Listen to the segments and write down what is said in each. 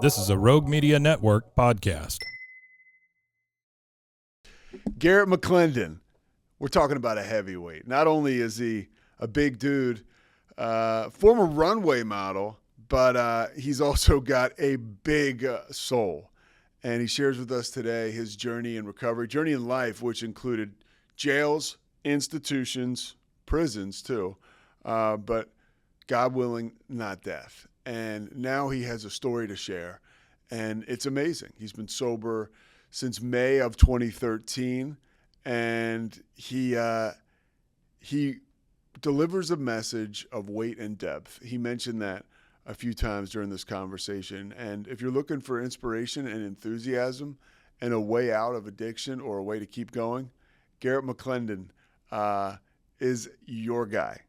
This is a Rogue Media Network podcast. Garet Mclendon, we're talking about a heavyweight. Not only is he a big dude, former runway model, but he's also got a big soul. And he shares with us today his journey in recovery, journey in life, which included jails, institutions, prisons too, but God willing, not death. And now he has a story to share, and it's amazing. He's been sober since May of 2013, and he delivers a message of weight and depth. He mentioned that a few times during this conversation. And if you're looking for inspiration and enthusiasm and a way out of addiction or a way to keep going, Garet Mclendon is your guy.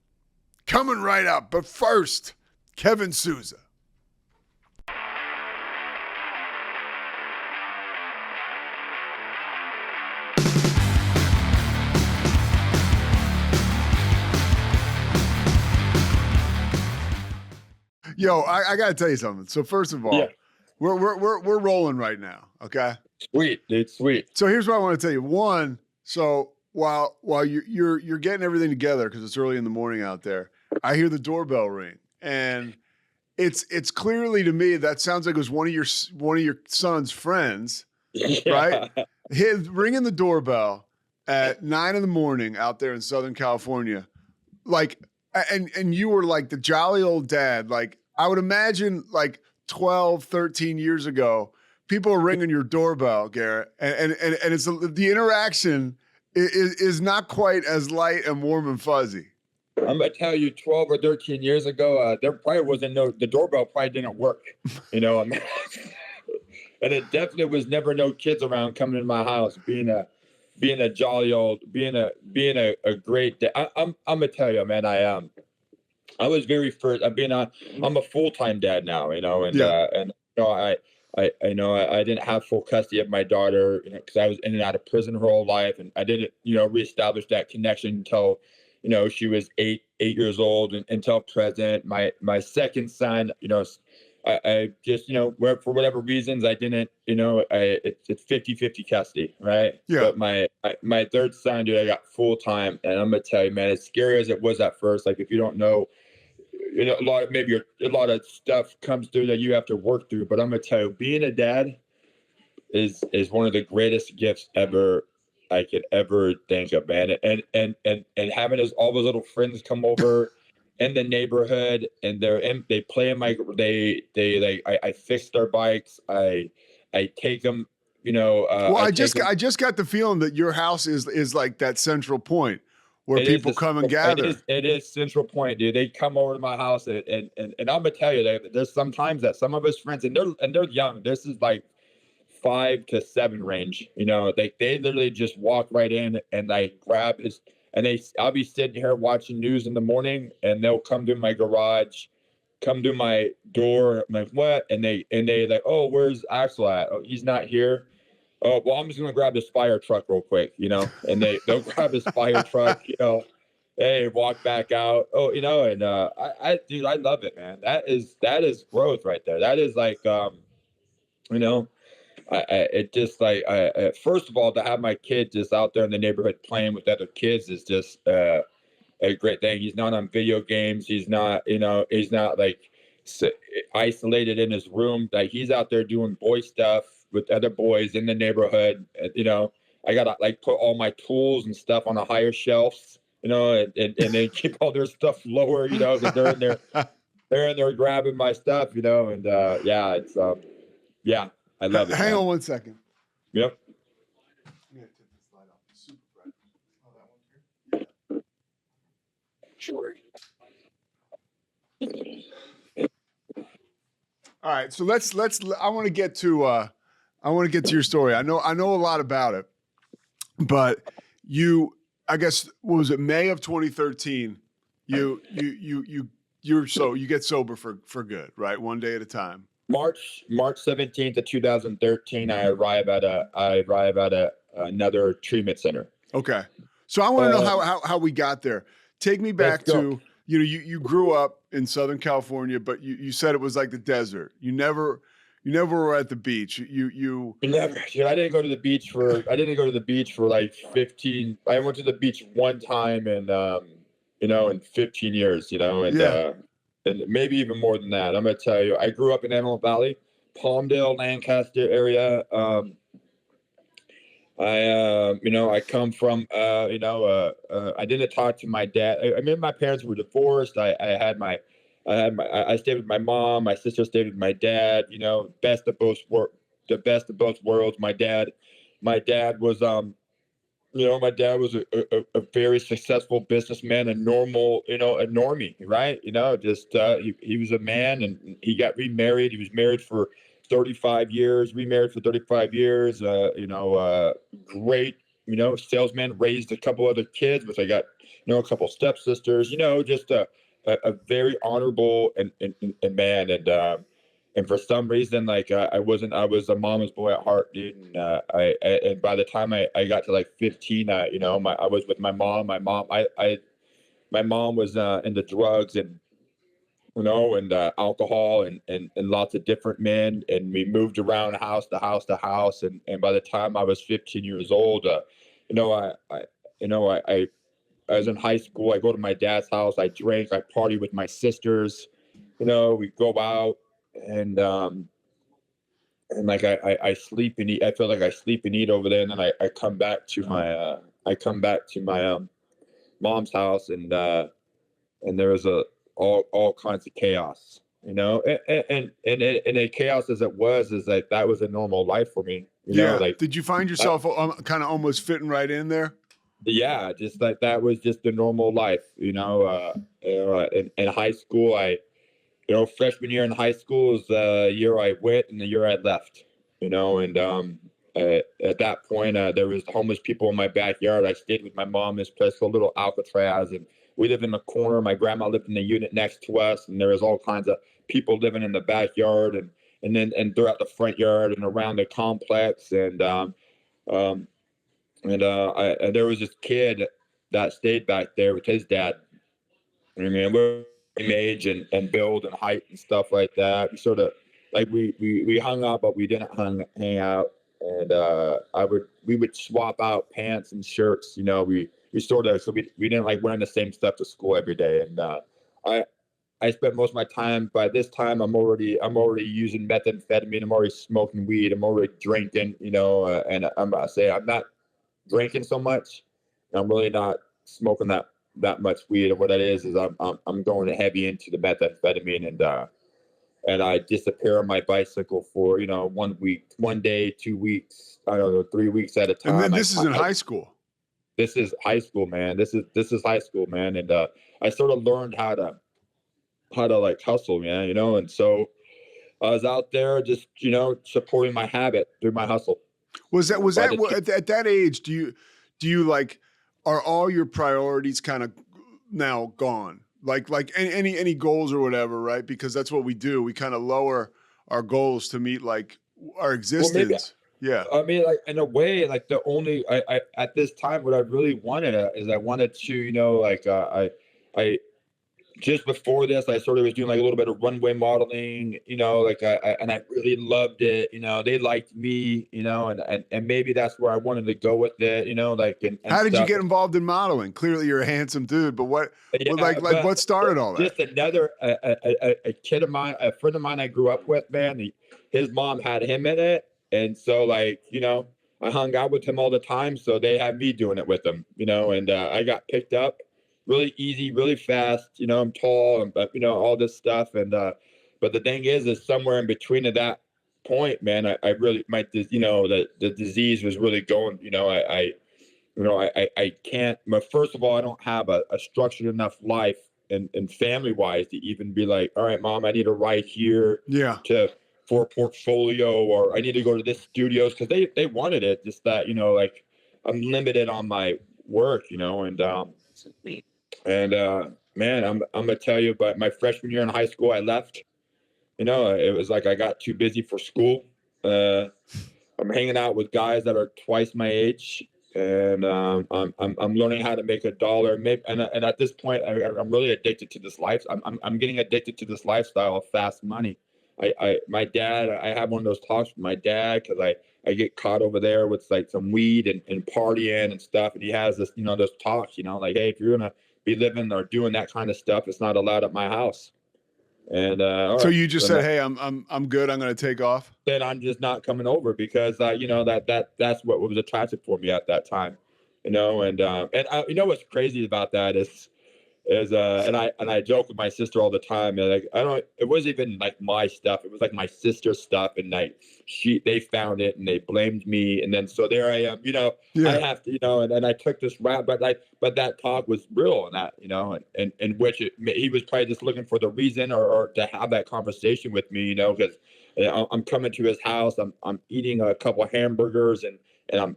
Coming right up, but first, Kevin Souza. Yo, I gotta tell you something. So first of all, we're rolling right now. Okay. Sweet, dude. Sweet. So here's what I want to tell you. One, so while you're getting everything together because it's early in the morning out there, I hear the doorbell ring, and it's clearly to me that sounds like it was one of your son's friends, right? Ringing the doorbell at 9 a.m. out there in Southern California, like, and you were like the jolly old dad. Like I would imagine, like 12, 13 years ago, people are ringing your doorbell, Garet, and it's the interaction is not quite as light and warm and fuzzy. I'm gonna tell you, 12 or 13 years ago, there probably wasn't the doorbell probably didn't work, you know. I mean, and it definitely was never no kids around coming in my house, being a jolly old, being a great dad. I'm gonna tell you, man, I was very first. I'm a full-time dad now, you know, and you know, I didn't have full custody of my daughter, you know, because I was in and out of prison her whole life, and I didn't, you know, reestablish that connection until, you know, she was eight years old and until present. My second son, you know, I just, you know, for whatever reasons, I didn't, you know, it's 50-50 custody, right? Yeah. But my third son, dude, I got full time, and I'm gonna tell you, man, as scary as it was at first, like if you don't know, you know, a lot of stuff comes through that you have to work through. But I'm gonna tell you, being a dad is one of the greatest gifts ever I could ever think of, man. And having all those little friends come over in the neighborhood, and they play in my I fix their bikes. I take them, you know. Well, I just got the feeling that your house is like that central point where people come and gather. It is central point, dude. They come over to my house, and I'm gonna tell you that there's sometimes that some of his friends, and they're young. This is like 5 to 7 range, you know. They literally just walk right in and like grab his, and I'll be sitting here watching news in the morning, and they'll come to my garage, come to my door. I'm like, what? And they like, oh, where's Axel at? Oh, he's not here. Oh, well, I'm just gonna grab this fire truck real quick, you know. And they'll grab his fire truck, you know. They walk back out. Oh, you know, and dude, I love it, man. That is growth right there. That is like, you know, it just like, first of all, to have my kid just out there in the neighborhood playing with other kids is just a great thing. He's not on video games. He's not, you know, he's not like isolated in his room. Like he's out there doing boy stuff with other boys in the neighborhood. You know, I gotta like put all my tools and stuff on a higher shelves, you know, and they keep all their stuff lower, you know, because they're in there grabbing my stuff, you know, and yeah, it's yeah, I love it. Hang on one second. Yep. I'm gonna take this light off. It's super bright. Oh, that one here? Sure. All right, so let's. I want to get to your story. I know a lot about it, but I guess, what was it, May of 2013? You get sober for good, right? One day at a time. March 17th of 2013, I arrive at another treatment center. Okay, so I want to know how we got there. Take me back to, you know, you grew up in Southern California, but you said it was like the desert. You never You never were at the beach. You Never. Yeah, I didn't go to the beach for like 15. I went to the beach one time in 15 years, yeah. and maybe even more than that. I'm gonna tell you, I grew up in Antelope Valley, Palmdale, Lancaster area. I come from, I didn't talk to my dad. I mean, my parents were divorced. I stayed with my mom. My sister stayed with my dad. The best of both worlds. My dad was, my dad was a very successful businessman, a normie, right? Just he was a man, and he got remarried. He was married for 35 years, remarried for 35 years. Great, salesman, raised a couple other kids, which I got, a couple stepsisters. Just a very honorable and man, and for some reason, like I was a mama's boy at heart, dude. And by the time I got to like 15, I was with my mom. My mom was into drugs and alcohol and lots of different men, and we moved around house to house to house. And by the time I was 15 years old, you know, I was in high school. I go to my dad's house. I drank. I party with my sisters. We go out and like I sleep and eat. I feel like I sleep and eat over there, and then I come back to my mom's house, and there was all kinds of chaos, and the chaos as it was is like that was a normal life for me, Yeah. like Did you find yourself kind of almost fitting right in there? yeah, just like that was just the normal life, in high school. Freshman year in high school is the year I went and the year I left, and at that point, there was homeless people in my backyard. I stayed with my mom in this place called Little Alcatraz, and we lived in the corner. My grandma lived in the unit next to us, and there was all kinds of people living in the backyard and throughout the front yard and around the complex. Um, and there was this kid that stayed back there with his dad. I mean, we're same age and build and height and stuff like that. We sort of like we hung out, but we didn't hang out. And we would swap out pants and shirts. We sort of, so we didn't like wearing the same stuff to school every day. And I I spent most of my time. By this time, I'm already using methamphetamine. I'm already smoking weed. I'm already drinking. And I'm not drinking so much. I'm really not smoking that much weed. And what that is I'm going heavy into the methamphetamine, and I disappear on my bicycle for 1 week, 1 day, 2 weeks, I don't know, 3 weeks at a time. And then this is in high school. This is high school, man. This is high school, man. And I sort of learned how to like hustle, man. And so I was out there just supporting my habit through my hustle. Was that at that age? Do you like, are all your priorities kind of now gone? Like any goals or whatever, right? Because that's what we do. We kind of lower our goals to meet like our existence. Yeah. I mean, like in a way, like the only I at this time, what I really wanted is I wanted to, I just before this, I sort of was doing like a little bit of runway modeling, like and I really loved it. They liked me, and maybe that's where I wanted to go with it, like. And how did you stuff. get involved in modeling? Clearly, you're a handsome dude, but what what started all that? Just another a kid of mine, a friend of mine I grew up with, man. His mom had him in it, and so like I hung out with him all the time, so they had me doing it with them, and I got picked up really easy, really fast. I'm tall, and all this stuff. And but the thing is somewhere in between at that point, man, I really the disease was really going. I can't. But first of all, I don't have a structured enough life and family wise to even be like, all right, mom, I need to write here. Yeah. For a portfolio, or I need to go to this studios, because they wanted it. Just that like I'm limited on my work, and man, I'm gonna tell you, but my freshman year in high school, I left. It was like I got too busy for school. I'm hanging out with guys that are twice my age, and I'm learning how to make $1. Maybe, and at this point, I'm really addicted to this life. I'm getting addicted to this lifestyle of fast money. my dad, I have one of those talks with my dad because I get caught over there with like some weed and partying and stuff. And he has this, those talks, like, hey, if you're going to be living or doing that kind of stuff, it's not allowed at my house. And all So right, you just said, "Hey, I'm good. I'm going to take off." then I'm just not coming over because that's what was attractive for me at that time, what's crazy about that is and I joke with my sister all the time, and like it wasn't even like my stuff, it was like my sister's stuff, and like they found it and they blamed me, and then so there I am, I Yeah. have to, and I took this rap, but that talk was real, and that, and which he was probably just looking for the reason or to have that conversation with me, because I'm coming to his house, I'm eating a couple hamburgers, and I'm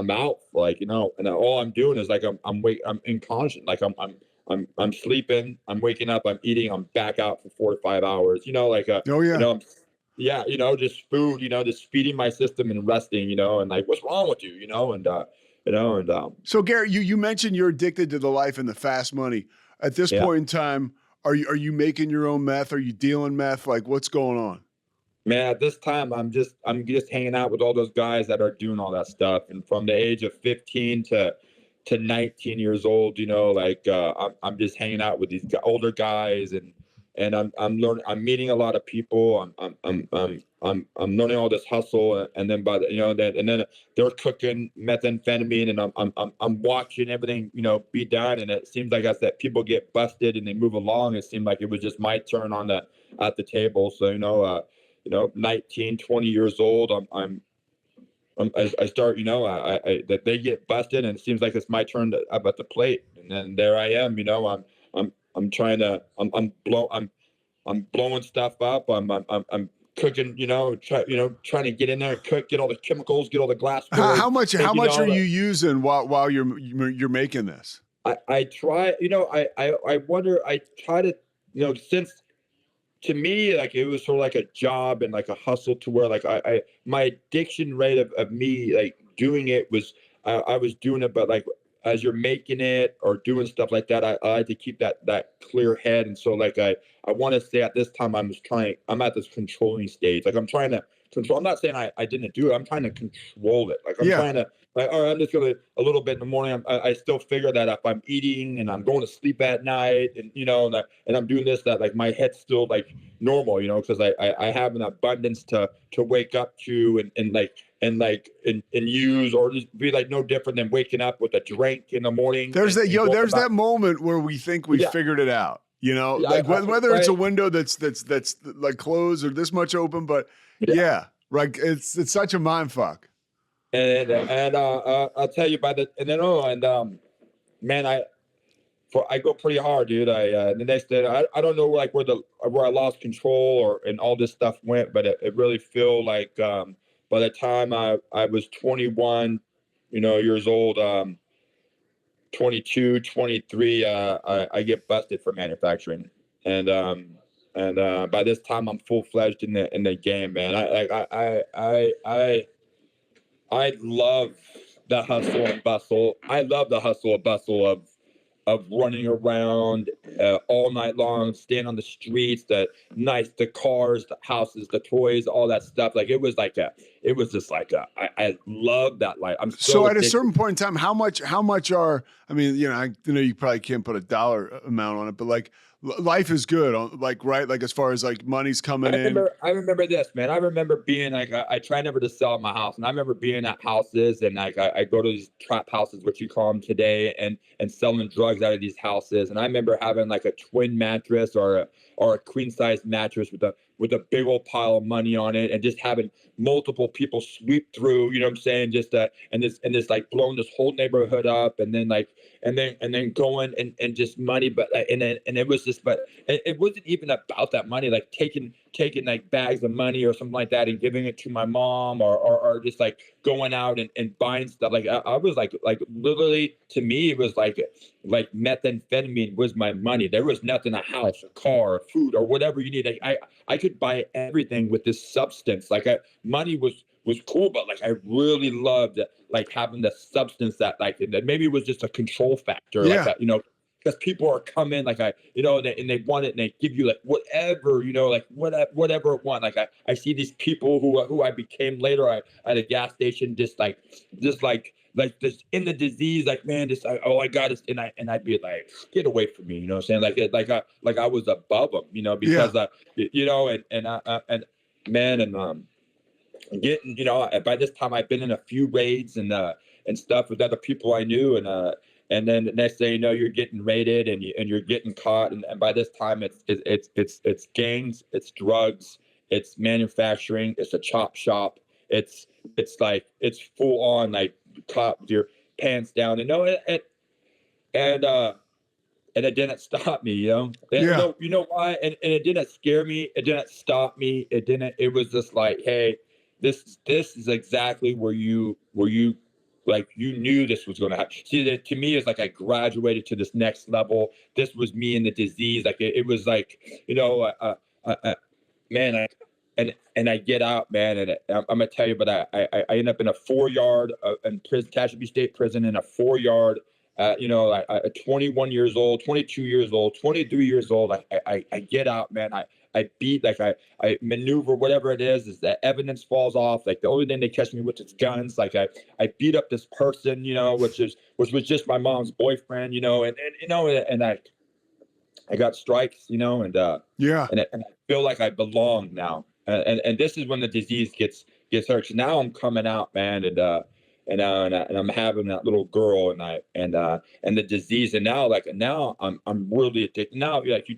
out, like, and all I'm doing is like I'm inconscious, like I'm sleeping, I'm waking up, I'm eating, I'm back out for 4 to 5 hours, like Oh yeah. yeah, just food, just feeding my system and resting, and like, what's wrong with you, So Garrett, you mentioned you're addicted to the life and the fast money. At this yeah. point in time, are you making your own meth? Are you dealing meth? Like, what's going on? Man, at this time, I'm just hanging out with all those guys that are doing all that stuff, and from the age of 15 to 19 years old, like I'm just hanging out with these older guys, and I'm learning, I'm meeting a lot of people, I'm learning all this hustle, and then then they're cooking methamphetamine, and I'm watching everything be done, and it seems like as that people get busted and they move along, it seemed like it was just my turn at the table, so 19, 20 years old, I start, that they get busted, and it seems like it's my turn up at the plate, and then there I am, I'm trying to, I'm blowing stuff up, I'm cooking, trying to get in there and cook, get all the chemicals, get all the glassware, How much taking are all you using while you're making this? I try, I wonder, I try to, since to me, like, it was sort of like a job and like a hustle to where like my addiction rate of me like doing it was, I was doing it, but like as you're making it or doing stuff like that, I had to keep that clear head. And so like I want to say at this time I'm at this controlling stage. Like I'm trying to control. I'm not saying I didn't do it. I'm trying to control it. Like I'm Yeah. trying to, like, all right, I'm just gonna a little bit in the morning. I still figure that if I'm eating and I'm going to sleep at night, and and I'm doing this, that like my head's still like normal, because I have an abundance to wake up to, and use, or just be like no different than waking up with a drink in the morning. There's that moment where we think we Yeah. figued it out. Like whether it's a window that's like closed or this much open, but yeah, right. It's such a mind fuck. And I'll tell you man, I go pretty hard, dude. The next day, I don't know like where I lost control and all this stuff went, but it really feel like by the time I was 21, years old, 22, 23, I get busted for manufacturing, and by this time I'm full fledged in the game, man. I love the hustle and bustle. I love the hustle and bustle of running around all night long, staying on the streets, the cars, the houses, the toys, all that stuff. Like it was just like I love that life. I'm So at addicted. a certain point in time, how much are, I mean, I know you probably can't put a dollar amount on it, but like life is good. Like, right. Like as far as like money's coming in. I remember this, man. I remember being like, I try never to sell my house, and I remember being at houses, and like I go to these trap houses, what you call them today, and selling drugs out of these houses. And I remember having like a twin mattress or a queen size mattress with a big old pile of money on it, and just having multiple people sweep through. You know what I'm saying? Just and this like blowing this whole neighborhood up, and then like and then going and just money, but and it was just, but it wasn't even about that money, like taking like bags of money or something like that and giving it to my mom, or just like going out and buying stuff. Like I was like literally, to me it was like methamphetamine was my money. There was nothing, a house, a car, food, or whatever you need. I could buy everything with this substance. Like money was cool, but like I really loved like having the substance that like that maybe it was just a control factor, Yeah. like that, because people are coming like and they want it and they give you like whatever, like whatever it want. Like I see these people who I became later at a gas station, just this in the disease, like, man, just I got it, and I'd be like, get away from me, you know what I'm saying? Like I was above them, Yeah. because and man, and getting, by this time I've been in a few raids and stuff with other people I knew, and then the next day, you're getting raided and you're getting caught, and by this time it's gangs, it's drugs, it's manufacturing, it's a chop shop, it's like it's full on, like, cop with your pants down, and it didn't stop me, Yeah. You know why? And it didn't scare me. It didn't stop me. It was just like, hey, this is exactly where you like, you knew this was going to happen. See, that to me is like I graduated to this next level. This was me and the disease. Like it was like, man, and I get out, man, and I'm gonna tell you, but I end up in a 4-yard in prison, Tehachapi State Prison, in a 4-yard. At 21 years old, 22 years old, 23 years old, I get out, man. I beat, like I maneuver, whatever it is that evidence falls off. Like the only thing they catch me with is guns. Like I beat up this person, which was just my mom's boyfriend, and I got strikes, Yeah. and I feel like I belong now. And this is when the disease gets hurt. So now I'm coming out, man, and I'm having that little girl, and the disease, and now I'm really addicted. Now, like,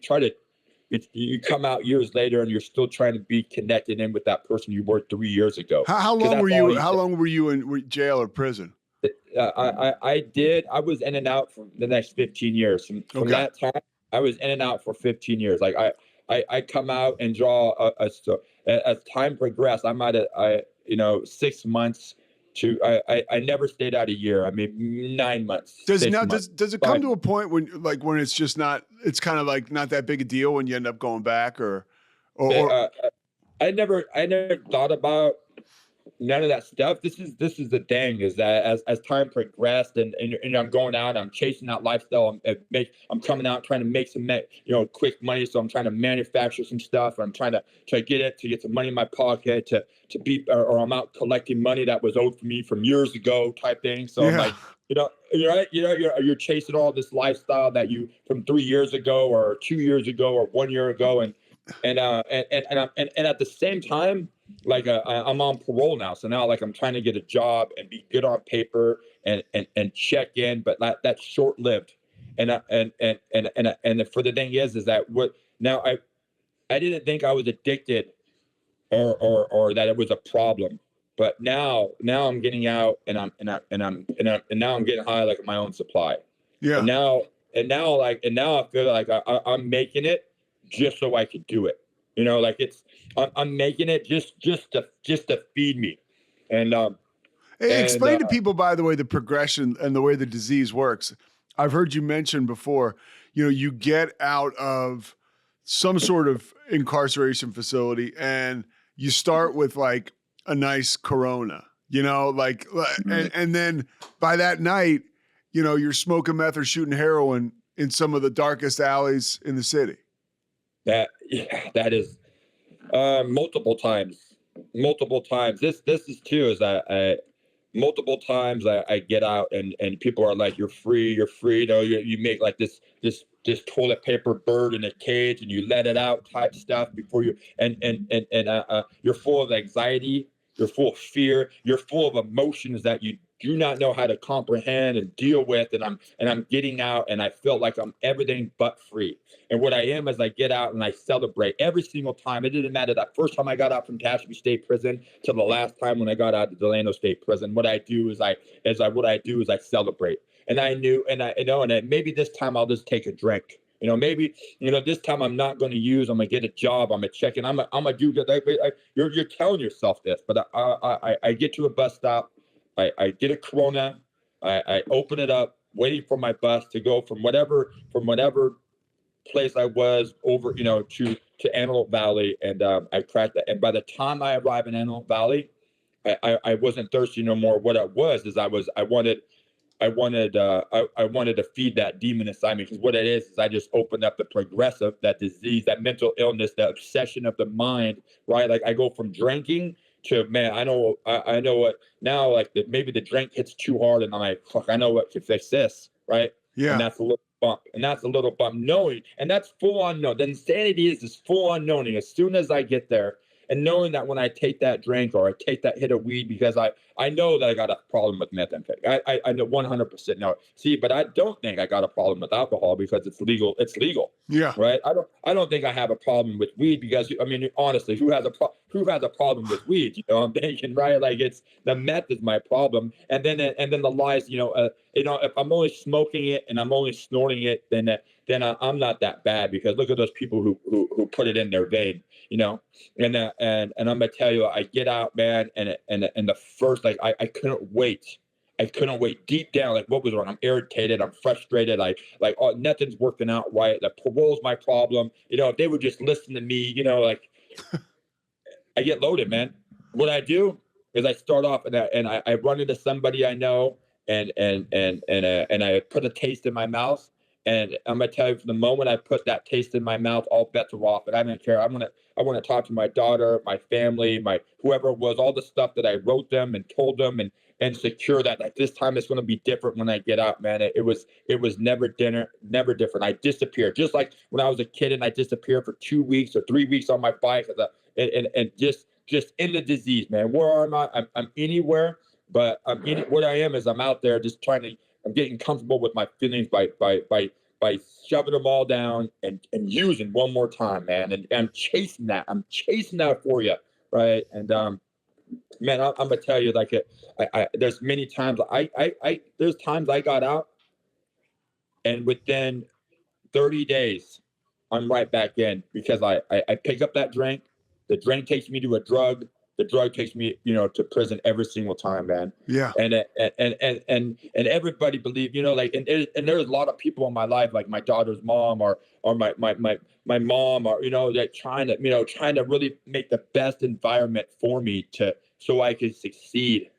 you come out years later and you're still trying to be connected in with that person you were 3 years ago. How 'Cause long that's were all you? How long were you in jail or prison? I was in and out for the next 15 years. From Okay. that time, I was in and out for 15 years. Like I come out and draw as time progressed. I might have 6 months to I never stayed out a year. I mean 9 months. Does 6 now months. does it come to a point when it's just not, it's kind of like not that big a deal when you end up going back, or I never thought about none of that stuff. This is the thing, is that as time progressed, and I'm going out, I'm chasing that lifestyle. I'm coming out trying to make some quick money, so I'm trying to manufacture some stuff. I'm trying to get some money in my pocket to be, or I'm out collecting money that was owed for me from years ago, type thing. So I'm yeah. like, you're chasing all this lifestyle that you from 3 years ago or 2 years ago or 1 year ago, and at the same time, like, I'm on parole now, so now, like, I'm trying to get a job and be good on paper and check in, but that's short lived. And for the thing is that what now I didn't think I was addicted, or that it was a problem, but now I'm getting out, and now I'm getting high, like, my own supply, Yeah. and now I feel like I'm making it just so I could do it. Like, I'm making it just to feed me, and Hey, and explain to people, by the way, the progression and the way the disease works. I've heard you mention before, you get out of some sort of incarceration facility and you start with like a nice Corona, and then by that night, you're smoking meth or shooting heroin in some of the darkest alleys in the city. that is multiple times. This is too, is that multiple times I get out, and people are like, you're free. You make like this toilet paper bird in a cage, and you let it out, type stuff, before you, and you're full of anxiety, you're full of fear, you're full of emotions that you do not know how to comprehend and deal with, and I'm getting out, and I feel like I'm everything but free. And what I am is I get out and I celebrate every single time. It didn't matter that first time I got out from Tehachapi State Prison to the last time when I got out of Delano State Prison. What I do is I celebrate. And I knew, and maybe this time I'll just take a drink. Maybe this time I'm not going to use. I'm gonna get a job. I'm gonna check in. I'm gonna do good. You're telling yourself this, but I get to a bus stop. I get a Corona. I open it up, waiting for my bus to go from whatever place I was over, to Antelope Valley, and I cracked that. And by the time I arrive in Antelope Valley, I wasn't thirsty no more. What I was is I wanted I wanted to feed that demon inside me, because what it is I just opened up the progressive, that disease, that mental illness, that obsession of the mind, right? Like I go from drinking to, man, I know what now, like maybe the drink hits too hard and I'm like, fuck, I know what can fix this, right? And Yeah. that's a little bump, and that's a little bump, knowing, and that's full unknown. The insanity is this full unknowing. As soon as I get there, and knowing that when I take that drink or I take that hit of weed, because I know that I got a problem with methamphetamine. I know 100% know. See, but I don't think I got a problem with alcohol because it's legal. It's legal. Yeah. Right. I don't think I have a problem with weed, because I mean, honestly, who has a problem with weed? You know, I'm thinking, right? Like it's the meth is my problem. And then the lies, if I'm only smoking it and I'm only snorting it, then I'm not that bad, because look at those people who put it in their vein, and I'm gonna tell you, I get out, man, and the first, like, I couldn't wait. I couldn't wait. Deep down, like, what was wrong? I'm irritated. I'm frustrated. Oh, nothing's working out right. The parole's my problem. If they would just listen to me, like, I get loaded, man. What I do is I start off and I run into somebody I know, and I put a taste in my mouth. And I'm gonna tell you, from the moment I put that taste in my mouth, all bets are off. And I don't care. I want to talk to my daughter, my family, my whoever it was, all the stuff that I wrote them and told them, and secure that, like, this time it's going to be different when I get out, man. It was never different. I disappeared, just like when I was a kid, and I disappeared for 2 weeks or 3 weeks on my bike, and just in the disease, man. Where am I? I'm anywhere, but what I am is I'm out there just I'm getting comfortable with my feelings by shoving them all down and using one more time, man. And I'm chasing that. I'm chasing that for you, right? And man, I'm gonna tell you, like, there's many times there's times I got out, and within 30 days, I'm right back in, because I pick up that drink. The drink takes me to a drug. The drug takes me, to prison every single time, man. Yeah. And everybody believe, like, and there's a lot of people in my life, like my daughter's mom, or my mom, or that trying to really make the best environment for me so I could succeed.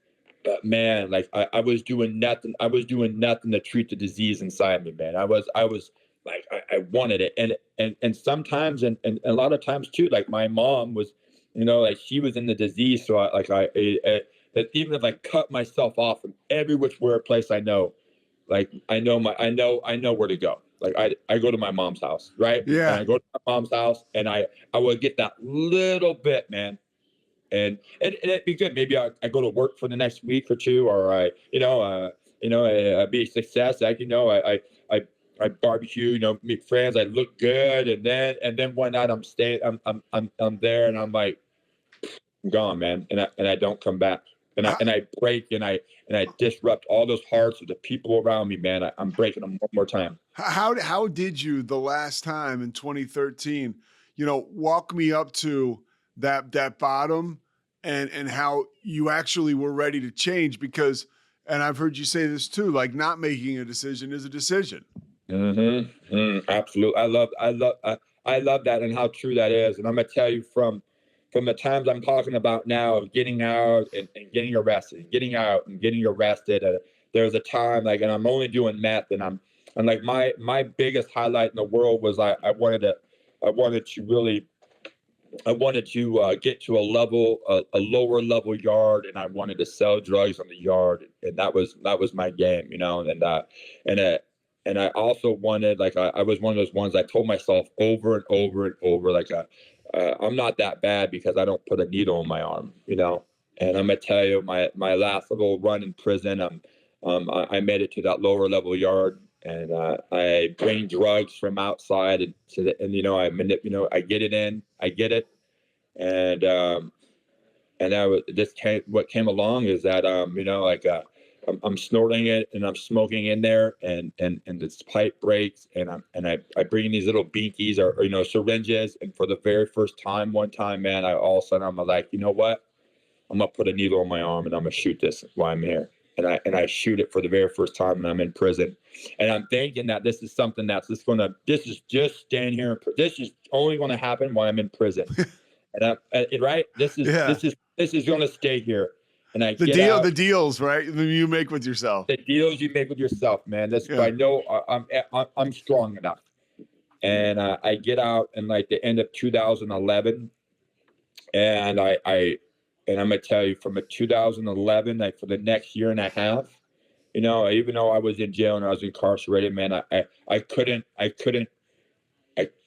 But man, like, I was doing nothing. I was doing nothing to treat the disease inside me, man. I was like, I wanted it, and sometimes, and a lot of times too, like, my mom was, like, she was in the disease, so that even if I cut myself off from every which place I know, like, I know where to go. Like, I go to my mom's house, right? Yeah. And I go to my mom's house, and I would get that little bit, man. And it'd be good. Maybe I go to work for the next week or two, or I be a success. I barbecue, meet friends. I look good, and then one night I'm there, and I'm like, I'm gone, man, and I don't come back, and I break, and I disrupt all those hearts of the people around me, man. I'm breaking them one more time. How did you, the last time in 2013, walk me up to that bottom, and how you actually were ready to change? Because, and I've heard you say this too, like, not making a decision is a decision. Absolutely. I love that, and how true that is. And I'm gonna tell you, from the times I'm talking about now, of getting out and getting arrested, getting out and getting arrested. There was a time, like, and I'm only doing meth, and like, my biggest highlight in the world was, I wanted to get to a lower level yard, and I wanted to sell drugs on the yard, and that was my game, and I also wanted, like, I was one of those ones I told myself over and over and over, like, I'm not that bad because I don't put a needle in my arm, And I'm gonna tell you, my last little run in prison, I made it to that lower level yard, and I bring drugs from outside, I get it in, I get it, and what came along is that, I'm snorting it, and I'm smoking in there, and this pipe breaks, and I bring in these little binkies, or syringes, and for the very first time, one time, man, all of a sudden I'm like, you know what? I'm gonna put a needle in my arm, and I'm gonna shoot this while I'm here. And I shoot it for the very first time, and I'm in prison. And I'm thinking that this is something this is just staying here. This is only going to happen while I'm in prison. And right, this is going to stay here. and I The get deal, out. the deals, right? That you make with yourself. The deals you make with yourself, man. That's Yeah. I know I'm strong enough. And I get out in like the end of 2011, and and I'm gonna tell you, from a 2011, like for the next year and a half, you know, even though I was in jail and I was incarcerated, man, I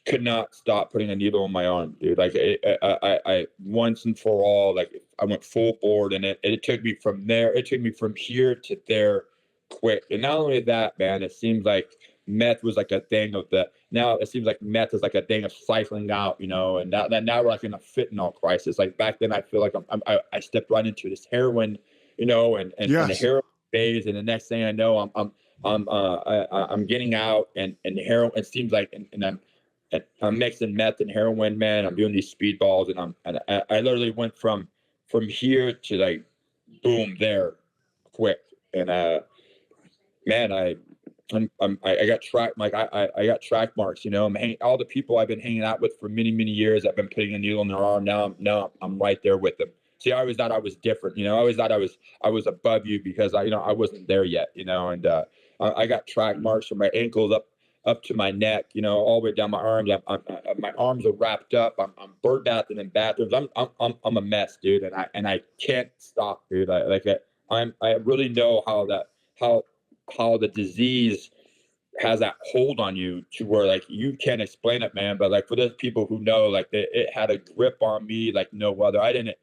could not stop putting a needle in my arm, dude. Like I once and for all, like I went full board, and it took me from there. It took me from here to there quick. And not only that, man, it seems like meth was like a thing of the now. It seems like meth is like a thing of cycling out, you know. And now we're like in a fentanyl crisis. Like back then, I feel like I stepped right into this heroin, you know, and the Yes. heroin phase, and the next thing I know, I'm getting out, and heroin. It seems like, and I'm mixing meth and heroin, man. I'm doing these speedballs, and I literally went from here to like boom there, quick. And man, I got track like I got track marks. You know, all the people I've been hanging out with for many years. I've been putting a needle in their arm. Now I'm right there with them. See, I always thought I was different. You know, I always thought I was above you because I wasn't there yet. You know, and I got track marks from my ankles up to my neck, you know, all the way down my arms. My arms are wrapped up. I'm bird bathing in bathrooms. I'm a mess, dude, and I can't stop, dude. I really know how the disease has that hold on you to where like you can't explain it, man. But like for those people who know, like it had a grip on me like no other. I didn't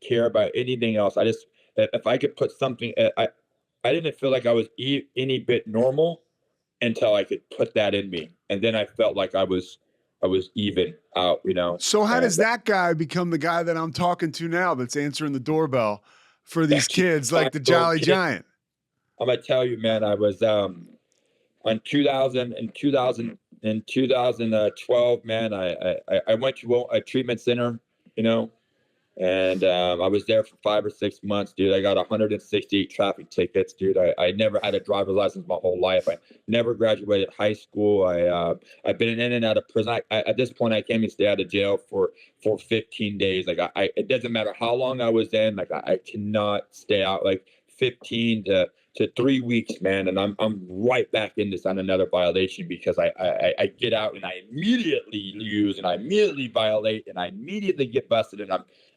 care about anything else. I just if I could put something, I didn't feel like I was any bit normal until I could put that in me, and then I felt like I was even out, you know. So how does that guy become the guy that I'm talking to now that's answering the doorbell for these kids like the Jolly Giant? I'm gonna tell you, man, I was on 2012, man. I went to a treatment center, you know, and I was there for 5 or 6 months, dude. I got 168 traffic tickets, dude. I never had a driver's license my whole life. I never graduated high school. I've been in and out of prison. At this point, I can't even stay out of jail for 15 days. Like it doesn't matter how long I was in. Like I cannot stay out like 15 to 3 weeks, man. And I'm right back in this on another violation because I get out and I immediately use and I immediately violate and I immediately get busted and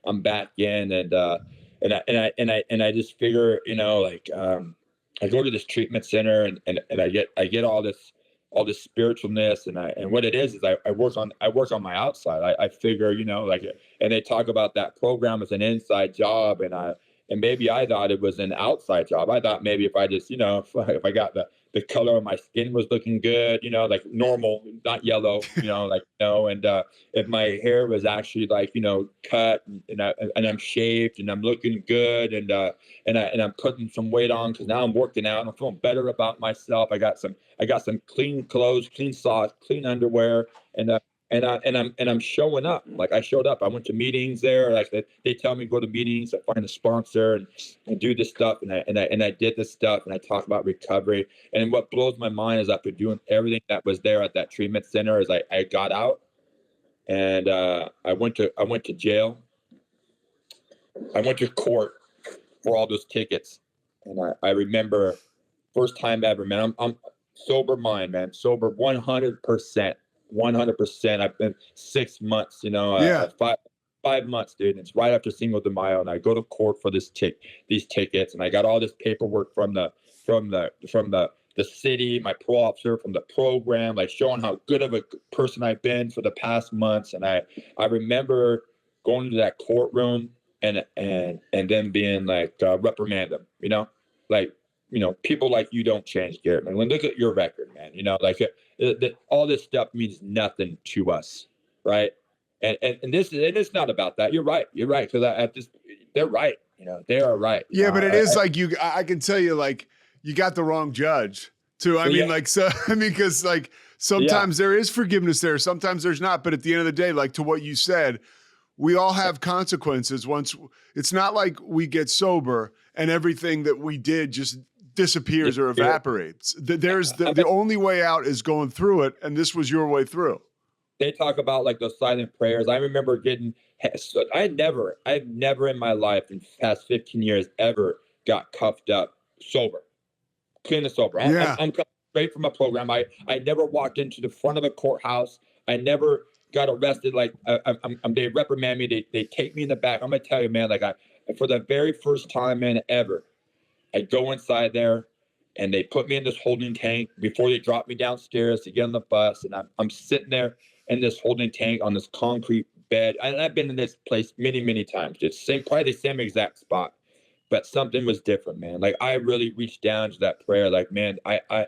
I'm back in, and I just figure, you know, like I go to this treatment center, and I get all this spiritualness, and what it is I work on my outside. I figure, you know, like, and they talk about that program as an inside job, and maybe I thought it was an outside job. I thought maybe if I just, you know, if I got the color of my skin was looking good, you know, like normal, not yellow, you know, like, you know, and if my hair was actually like, you know, cut, and I'm shaved and I'm looking good, and I'm putting some weight on because now I'm working out and I'm feeling better about myself. I got some clean clothes, clean socks, clean underwear, and I'm showing up. Like I showed up. I went to meetings there. Like they tell me go to meetings. I find a sponsor and do this stuff. And I did this stuff. And I talk about recovery. And what blows my mind is after doing everything that was there at that treatment center, is I got out, and I went to jail. I went to court for all those tickets, and I remember first time ever, man. I'm sober mind, man. Sober 100%. 100%. I've been 6 months, you know, Yeah. 5 months, dude. And it's right after Cinco de Mayo, and I go to court for these tickets, and I got all this paperwork from the city, my parole officer, from the program, like showing how good of a person I've been for the past months. And I remember going to that courtroom and then being like, reprimand them, you know, like, you know, people like you don't change, Garrett, man. When look at your record, man, you know, like all this stuff means nothing to us, right? And it's not about that. You're right. Because they're right. You know, they are right. Yeah, but it is like I can tell you, like, you got the wrong judge too. I mean, like, so, I mean, because like sometimes there is forgiveness there, sometimes there's not. But at the end of the day, like to what you said, we all have consequences. Once it's not like we get sober and everything that we did just disappears or evaporates. There's the only way out is going through it, and this was your way through. they talk about like those silent prayers. I remember I've never in my life in the past 15 years ever got cuffed up sober, clean and sober. Yeah. I'm coming straight from a program. I never walked into the front of a courthouse. I never got arrested. Like they reprimand me. They take me in the back. I'm gonna tell you, man. Like for the very first time, man, ever, I go inside there, and they put me in this holding tank before they drop me downstairs to get on the bus. And I'm sitting there in this holding tank on this concrete bed. I've been in this place many, many times. It's probably the same exact spot, but something was different, man. Like I really reached down to that prayer. Like, man, I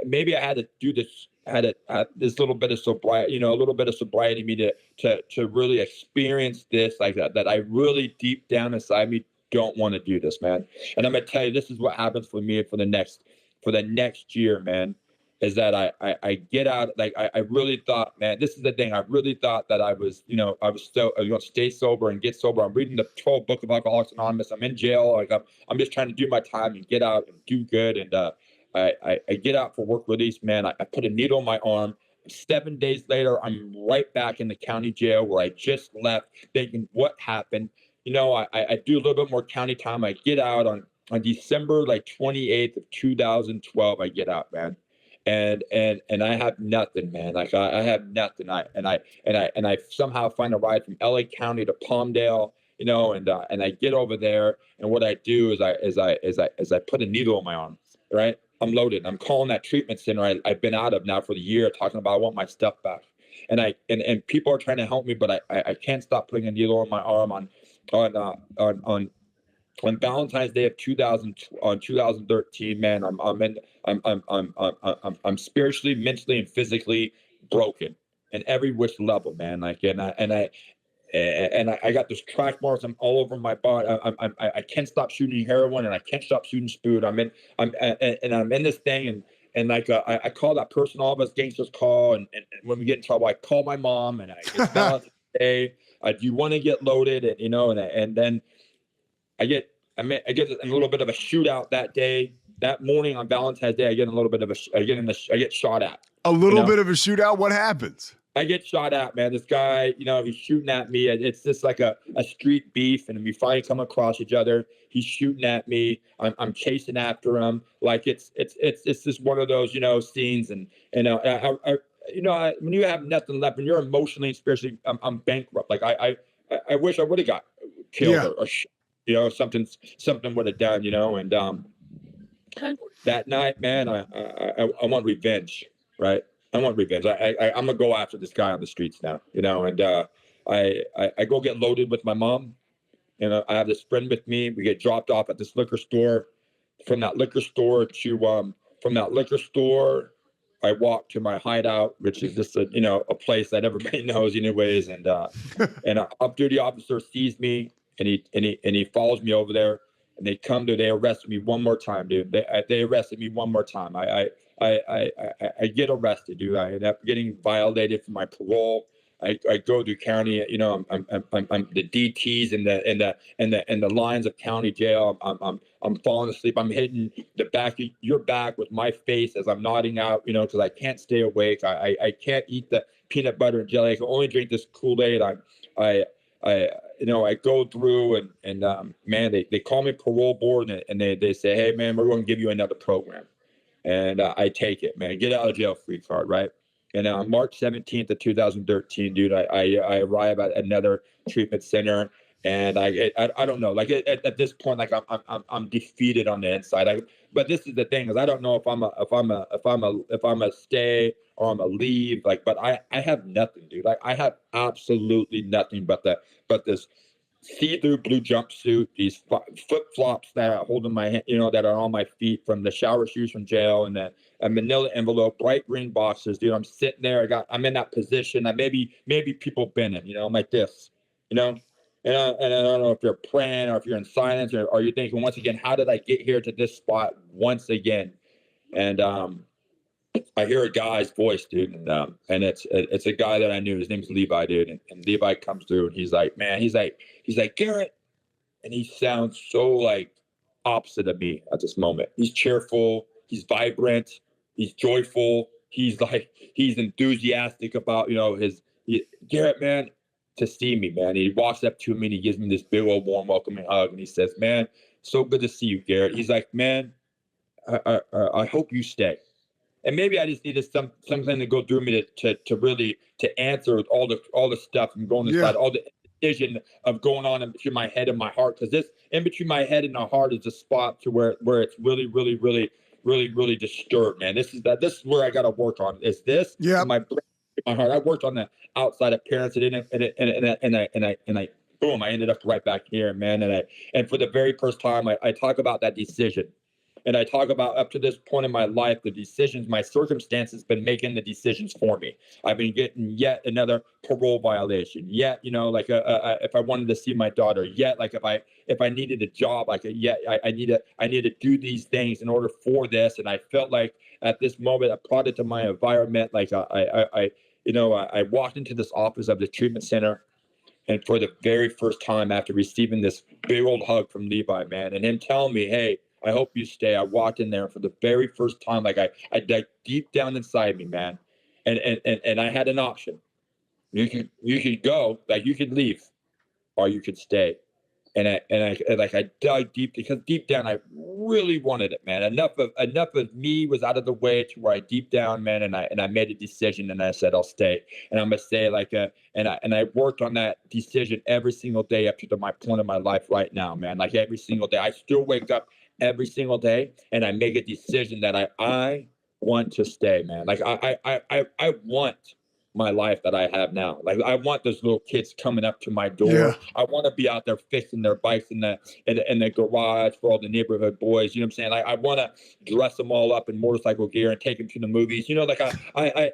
maybe I had to do this. Had this little bit of sobriety, a little bit of sobriety in me to really experience this like that. That I really deep down inside me don't want to do this, man. And I'm gonna tell you, this is what happens for me for the next year, man. Is that I get out, like I really thought, man, this is the thing. I really thought that I was still going to stay sober and get sober. I'm reading the 12 book of Alcoholics Anonymous. I'm in jail. Like I'm just trying to do my time and get out and do good. And I get out for work release, man. I put a needle in my arm. 7 days later, I'm right back in the county jail where I just left, thinking, what happened? I do a little bit more county time. I get out on December like 28th of 2012. I get out, man. And I have nothing, man. Like I have nothing. I somehow find a ride from LA County to Palmdale, and I get over there. And what I do is I put a needle in my arm, right? I'm loaded. I'm calling that treatment center I've been out of now for the year, talking about I want my stuff back. And people are trying to help me, but I can't stop putting a needle on my arm on Valentine's Day of 2013, man. I'm spiritually, mentally, and physically broken in every which level, man. Like, I got this track marks. I'm all over my body. I can't stop shooting heroin, and I can't stop shooting spoon. I'm in this thing, and like I call that person all of us gangsters call, and when we get in trouble, I call my mom, and it's Valentine's Day. Do you want to get loaded? And then I get a little bit of a shootout that day. That morning on Valentine's Day, I get shot at. A little bit of a shootout. What happens? I get shot at, man. This guy, he's shooting at me. It's just like a street beef, and we finally come across each other. He's shooting at me. I'm chasing after him. Like it's just one of those, scenes. And when you have nothing left, when you're emotionally and spiritually, I'm bankrupt. Like I wish I would have got killed or something would have done, and that night, man, I want revenge, right? I want revenge. I'm gonna go after this guy on the streets now, and I go get loaded with my mom, and I have this friend with me. We get dropped off at this liquor store. From that liquor store, I walk to my hideout, which is just a place that everybody knows anyways. And an off-duty officer sees me, and he follows me over there, and they arrested me one more time, dude. They arrested me one more time. I get arrested, dude. I end up getting violated for my parole. I go through county, I'm the DTs and the lines of county jail. I'm falling asleep. I'm hitting the back of your back with my face as I'm nodding out, because I can't stay awake. I can't eat the peanut butter and jelly. I can only drink this Kool-Aid. I go through and man, they call me parole board, and they say, hey man, we're going to give you another program. And I take it, man. Get out of jail free card, right? And on March 17th of 2013, dude, I arrive at another treatment center, and I don't know, like at this point, like I'm defeated on the inside. But this is the thing, is I don't know if I'm a stay or I'm a leave. Like, but I have nothing, dude. Like I have absolutely nothing but this see-through blue jumpsuit, these flip-flops that are holding my hand, that are on my feet from the shower shoes from jail, and then a manila envelope, bright green boxes, dude. I'm sitting there. I'm in that position that maybe people been in, I'm like this, and I don't know if you're praying or if you're in silence, or you're thinking once again, how did I get here to this spot once again? And I hear a guy's voice, dude, and it's a guy that I knew. His name's Levi, dude, and Levi comes through, and he's like, man, he's like Garet, and he sounds so like opposite of me at this moment. He's cheerful, he's vibrant, he's joyful, he's enthusiastic about Garrett, man, to see me, man. He walks up to me and he gives me this big old warm welcoming hug and he says, man, so good to see you, Garrett. He's like, man, I hope you stay. And maybe I just needed something to go through me to really to answer all the stuff and going inside, Yeah. all the decision of going on in between my head and my heart. Because this in between my head and my heart is a spot to where it's really disturbed, man. This is where I got to work on. Is this Yeah. in my brain, in my heart? I worked on the outside appearance and I boom, I ended up right back here, man. And for the very first time, I talk about that decision. And I talk about up to this point in my life, the decisions, my circumstances been making the decisions for me. I've been getting yet another parole violation. Yet, like if I wanted to see my daughter, yet like if I needed a job, like yet I need to do these things in order for this. And I felt like at this moment, a product of my environment, like I walked into this office of the treatment center. And for the very first time after receiving this big old hug from Levi, man, and him telling me, hey, I hope you stay. I walked in there for the very first time, like I dug deep down inside me, man. And I had an option. You could go, like you could leave, or you could stay. And I dug deep because deep down I really wanted it, man. Enough of me was out of the way to where I deep down, man, and I made a decision and I said I'll stay. And I'm gonna stay and I worked on that decision every single day up to my point of my life right now, man. Like every single day. I still wake up every single day and I make a decision that I want to stay, man. Like I want my life that I have now. Like I want those little kids coming up to my door. Yeah. I want to be out there fixing their bikes in the garage for all the neighborhood boys. You know what I'm saying? Like I want to dress them all up in motorcycle gear and take them to the movies. Like I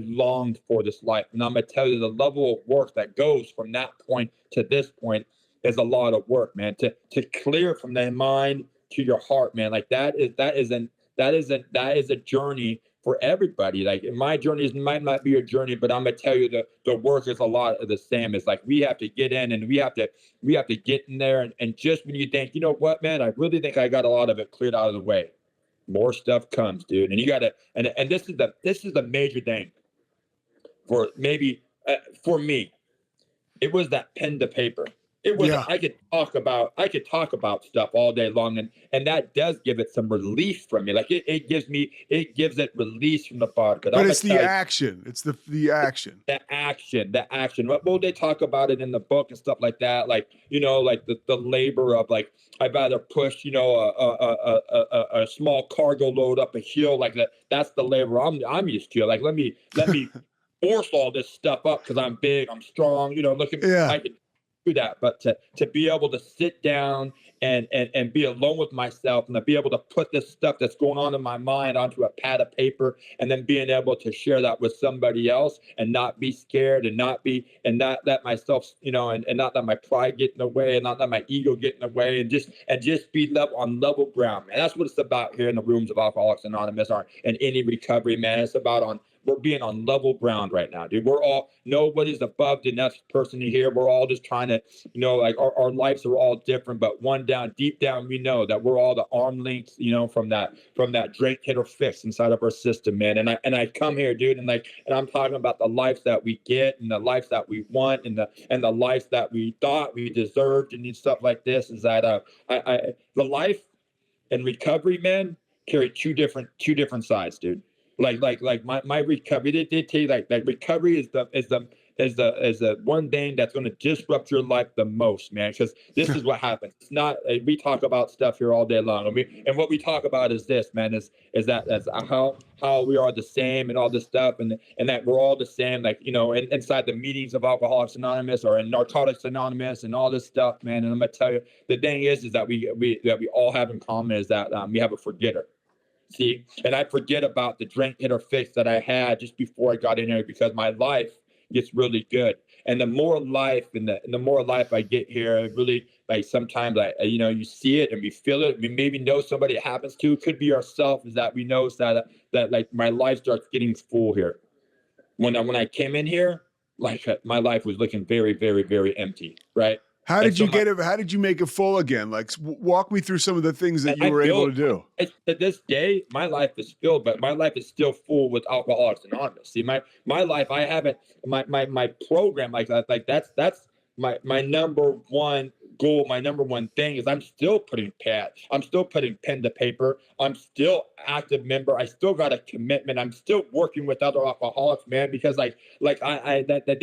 longed for this life, and I'm gonna tell you the level of work that goes from that point to this point is a lot of work, man. To clear from the mind to your heart, man. Like that is a journey for everybody. Like my journey might not be your journey, but I'm gonna tell you the work is a lot of the same. It's like we have to get in and we have to get in there and just when you think, you know what, man, I really think I got a lot of it cleared out of the way. More stuff comes, dude. And you gotta and this is the major thing for maybe for me. It was that pen to paper. It wasn't. Yeah. I could talk about stuff all day long, and that does give it some relief from me. Like it gives it release from the body. But it's the action. It's the action. The action. Well, they talk about it in the book and stuff like that. Like like the labor of like I'd rather push a small cargo load up a hill like that. That's the labor I'm used to. Like let me force all this stuff up because I'm big, I'm strong. Look at me. Yeah. I can do that, but to be able to sit down and be alone with myself and to be able to put this stuff that's going on in my mind onto a pad of paper and then being able to share that with somebody else and not be scared and not let myself and not let my pride get in the way and not let my ego get in the way and just be on level ground, man. That's what it's about here in the rooms of Alcoholics Anonymous or in any recovery, man. It's about we're being on level ground right now, dude. We're all nobody's above the next person here. We're all just trying to, like our lives are all different, but deep down, we know that we're all the arm links, from that drink, hit, or fix inside of our system, man. And I come here, dude, and I'm talking about the lives that we get and the lives that we want and the lives that we thought we deserved and stuff like this. Is that the life and recovery, man, carry two different sides, dude. Like my recovery, they tell you like recovery is the one thing that's going to disrupt your life the most, man. Because this is what happens. It's not we talk about stuff here all day long, and what we talk about is this, man. Is that that's how we are the same and all this stuff, and that we're all the same, like inside the meetings of Alcoholics Anonymous or in Narcotics Anonymous and all this stuff, man. And I'm gonna tell you, the thing is that we all have in common is that we have a forgetter. See, and I forget about the drink, hit, or fix that I had just before I got in here because my life gets really good. And the more life and the more life I get here, I really like sometimes you see it and we feel it. We maybe know somebody it happens to. It could be ourselves. Is that we know that like my life starts getting full here. When I came in here, like my life was looking very, very, very empty, right? How And did so you get it? How did you make it full again? Like, walk me through some of the things that you I were able feel to do. to this day, my life is filled, but my life is still full with Alcoholics Anonymous. See, my life, I haven't my program like that. Like that's my number one goal. My number one thing is I'm still putting pen to paper. I'm still active member. I still got a commitment. I'm still working with other alcoholics, man, because I that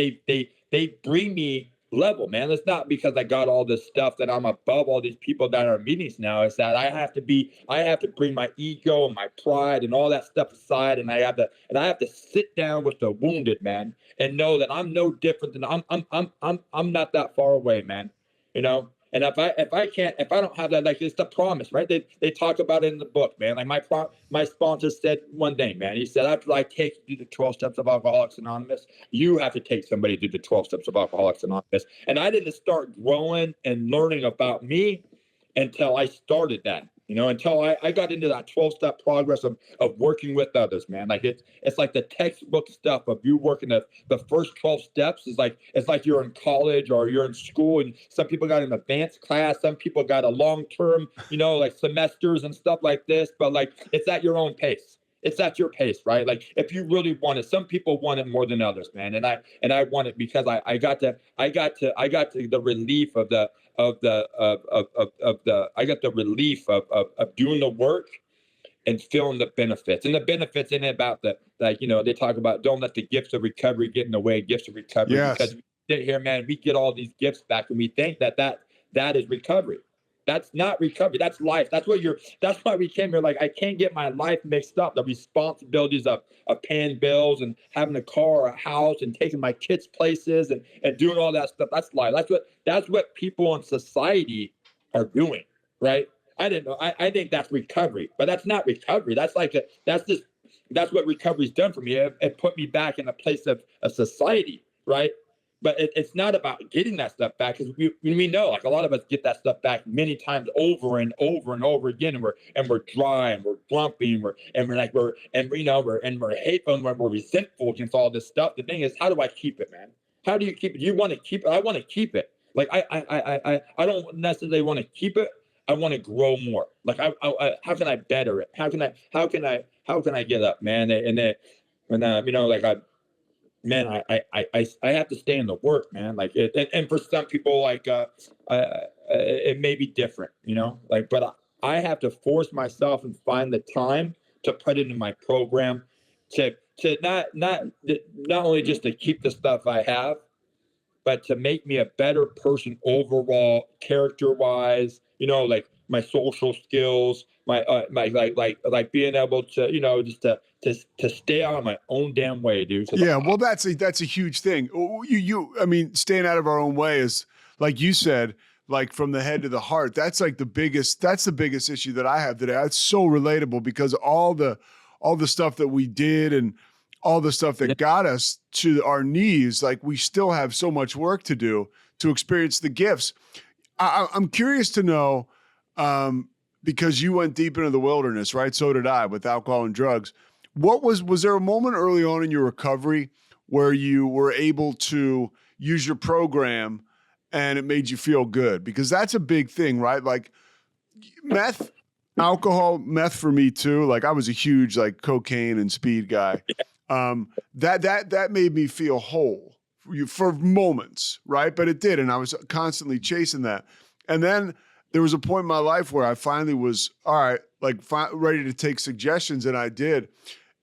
they bring me level, man. It's not because I got all this stuff that I'm above all these people that are in meetings now. It's that I have to bring my ego and my pride and all that stuff aside, and I have to sit down with the wounded, man, and know that I'm no different than I'm not that far away, man. You know. And if I don't have that, like, it's the promise, right? They talk about it in the book, man. Like my sponsor said one thing, man. He said, after I take you through the 12 steps of Alcoholics Anonymous, you have to take somebody through the 12 steps of Alcoholics Anonymous. And I didn't start growing and learning about me until I started that, until I got into that 12-step progress of working with others, man. Like it's like the textbook stuff of you working the first 12 steps is like, it's like you're in college or you're in school, and some people got an advanced class, some people got a long-term, like semesters and stuff like this, but like it's at your own pace. It's at your pace, right? Like if you really want it, some people want it more than others, man. And I want it because I got to the relief of the I got the relief of doing the work and feeling the benefits. And the benefits in it about they talk about don't let the gifts of recovery get in the way of gifts of recovery. Yes. Because we sit here, man, we get all these gifts back and we think that is recovery. That's not recovery. That's life. That's why we came here. Like, I can't get my life mixed up. The responsibilities of paying bills and having a car or a house and taking my kids places and doing all that stuff. That's life. That's what people in society are doing, right? I didn't know. I think that's recovery, but that's not recovery. That's what recovery's done for me. It put me back in a place of society, right? But it's not about getting that stuff back, because we know, like, a lot of us get that stuff back many times over and over and over again, and we're dry and we're grumpy and we're hateful and we're resentful against all this stuff. The thing is, how do I keep it, man? How do you keep it? You want to keep it? I want to keep it. Like I don't necessarily want to keep it. I want to grow more. Like how can I better it? How can I get up, man? Man, I have to stay in the work, man. Like and for some people, like it may be different, but I have to force myself and find the time to put it in my program to not only just to keep the stuff I have, but to make me a better person overall, character wise, like my social skills, my like being able to, just to stay out of my own damn way, dude. Yeah, well, that's a huge thing. I mean, staying out of our own way is, like you said, like from the head to the heart. That's like the biggest issue that I have today. It's so relatable because all the stuff that we did and all the stuff that got us to our knees, like we still have so much work to do to experience the gifts. I'm curious to know, because you went deep into the wilderness, right? So did I, with alcohol and drugs. Was there a moment early on in your recovery where you were able to use your program and it made you feel good? Because that's a big thing, right? Like meth for me too. Like I was a huge like cocaine and speed guy. That made me feel whole for moments, right? But it did, and I was constantly chasing that. And then there was a point in my life where I finally was all right, like ready to take suggestions, and I did.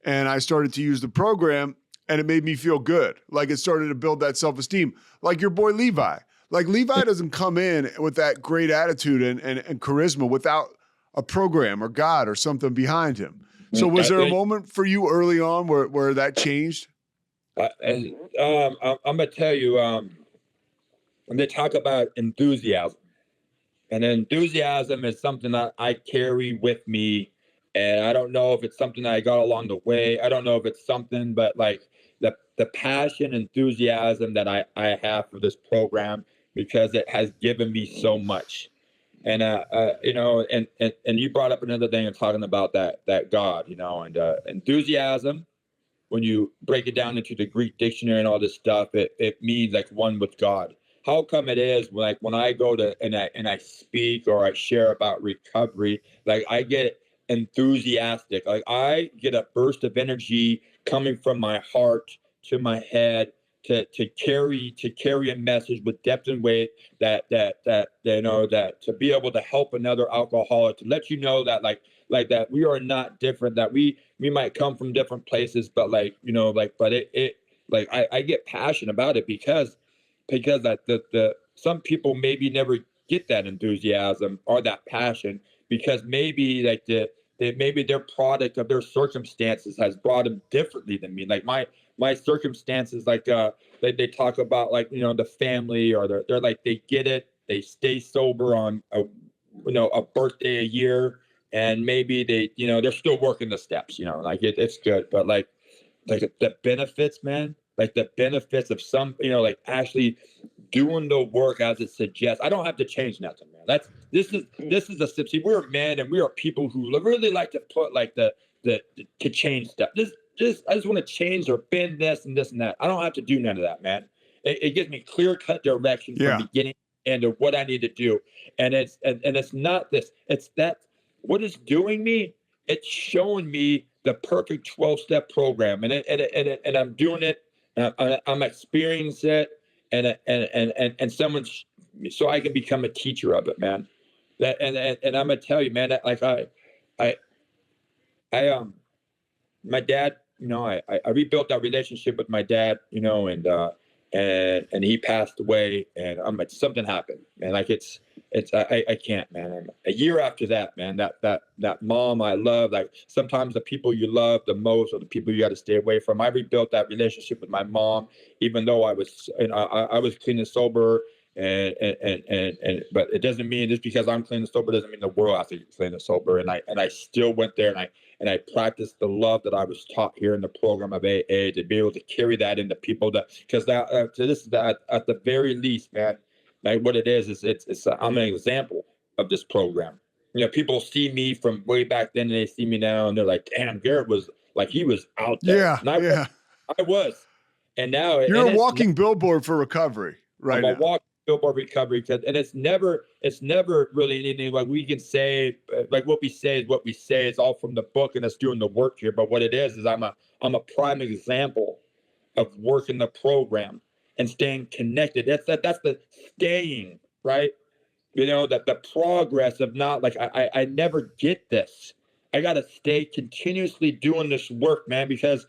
And I started to use the program, and it made me feel good. Like it started to build that self-esteem. Like your boy Levi. Like Levi doesn't come in with that great attitude and charisma without a program or God or something behind him. So was there a moment for you early on where that changed? I'm gonna tell you, when they talk about enthusiasm, and enthusiasm is something that I carry with me. And I don't know if it's something that I got along the way. I don't know if it's something, but like the passion, enthusiasm that I have for this program, because it has given me so much. And and you brought up another thing and talking about that God, and enthusiasm. When you break it down into the Greek dictionary and all this stuff, it means like one with God. how come it is like when I go to and I speak or I share about recovery, like I get enthusiastic, like I get a burst of energy coming from my heart to my head to carry a message with depth and weight that that to be able to help another alcoholic, to let you know that like that we are not different, that we might come from different places, but but it like I get passionate about it because that the some people maybe never get that enthusiasm or that passion because maybe maybe their product of their circumstances has brought them differently than me. Like my circumstances, they talk about the family, or they're like they get it, they stay sober on a birthday a year, and maybe they're still working the steps, like it's good, but like the benefits, man, like the benefits of some, like actually doing the work as it suggests. I don't have to change nothing, man. This is a see, we're men and we are people who really like to put like the to change stuff. I just want to change or bend this and this and that. I don't have to do none of that, man. It gives me clear cut direction from beginning and of what I need to do. And it's not this. It's that what it's doing me. It's showing me the perfect 12-step program, and I'm doing it. I'm experiencing it, and someone, so I can become a teacher of it, man. And I'm gonna tell you, man, that like I my dad, I rebuilt that relationship with my dad, and he passed away, and something happened, man. Like I can't, man. And a year after that, man, that mom I love, like sometimes the people you love the most are the people you got to stay away from. I rebuilt that relationship with my mom, even though I was clean and sober. But it doesn't mean just because I'm clean and sober doesn't mean the world has to be clean and sober. And I still went there, and I practiced the love that I was taught here in the program of AA, to be able to carry that into people, because at the very least, man, like what it is I'm an example of this program. People see me from way back then and they see me now and they're like, damn, Garet was like, he was out there. Yeah. I was. And now you're a walking billboard for recovery, right? I'm a walking billboard recovery, and it's never really anything like we can say, like what we say is what we say. It's all from the book and us doing the work here. But what it is I'm a prime example of working the program and staying connected. That's the staying, right? That the progress of not like I never get this. I gotta stay continuously doing this work, man, because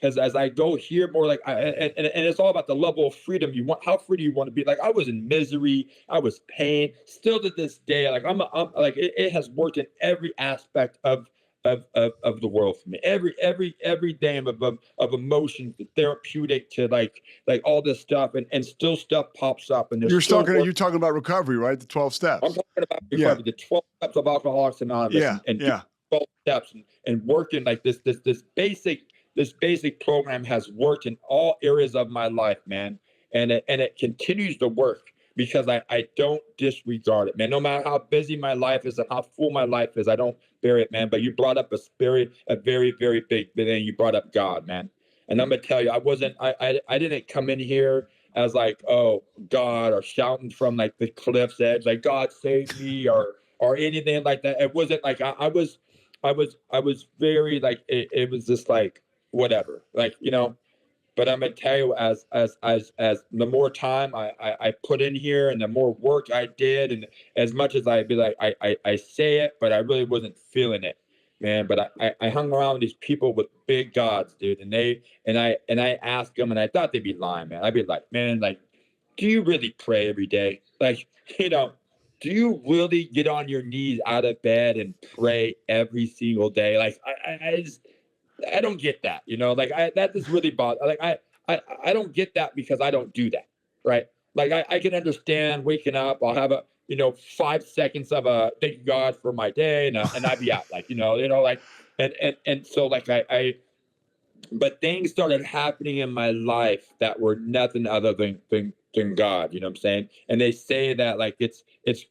as I go here more, like and it's all about the level of freedom you want. How free do you want to be? Like I was in misery, I was pain. Still to this day, like I'm like it has worked in every aspect of the world for me. Every day of emotions, the therapeutic to like all this stuff, and still stuff pops up. And you're talking about recovery, right? The 12 steps. I'm talking about recovery, the 12 steps of Alcoholics Anonymous, and 12 steps and working like this basic program has worked in all areas of my life, man. And it continues to work because I don't disregard it, man. No matter how busy my life is and how full my life is, I don't bury it, man. But you brought up a very, very big thing. You brought up God, man. And I'm gonna tell you, I didn't come in here as like, oh, God, or shouting from like the cliff's edge, like God save me, or anything like that. It wasn't like I was very like it was just like whatever, like but I'm gonna tell you, as the more time I put in here and the more work I did, and as much as I'd be like I say it, but I really wasn't feeling it, man. But I hung around with these people with big gods, dude, and I asked them, and I thought they'd be lying, man. I'd be like, man, like, do you really pray every day? Like, do you really get on your knees out of bed and pray every single day? Like, I don't get that, like that is really bothered. Like I don't get that because I don't do that, right? Like I can understand waking up, I'll have a 5 seconds of a thank God for my day, and I'd be out, like like and so like but things started happening in my life that were nothing other than God, you know what I'm saying? And they say that like it's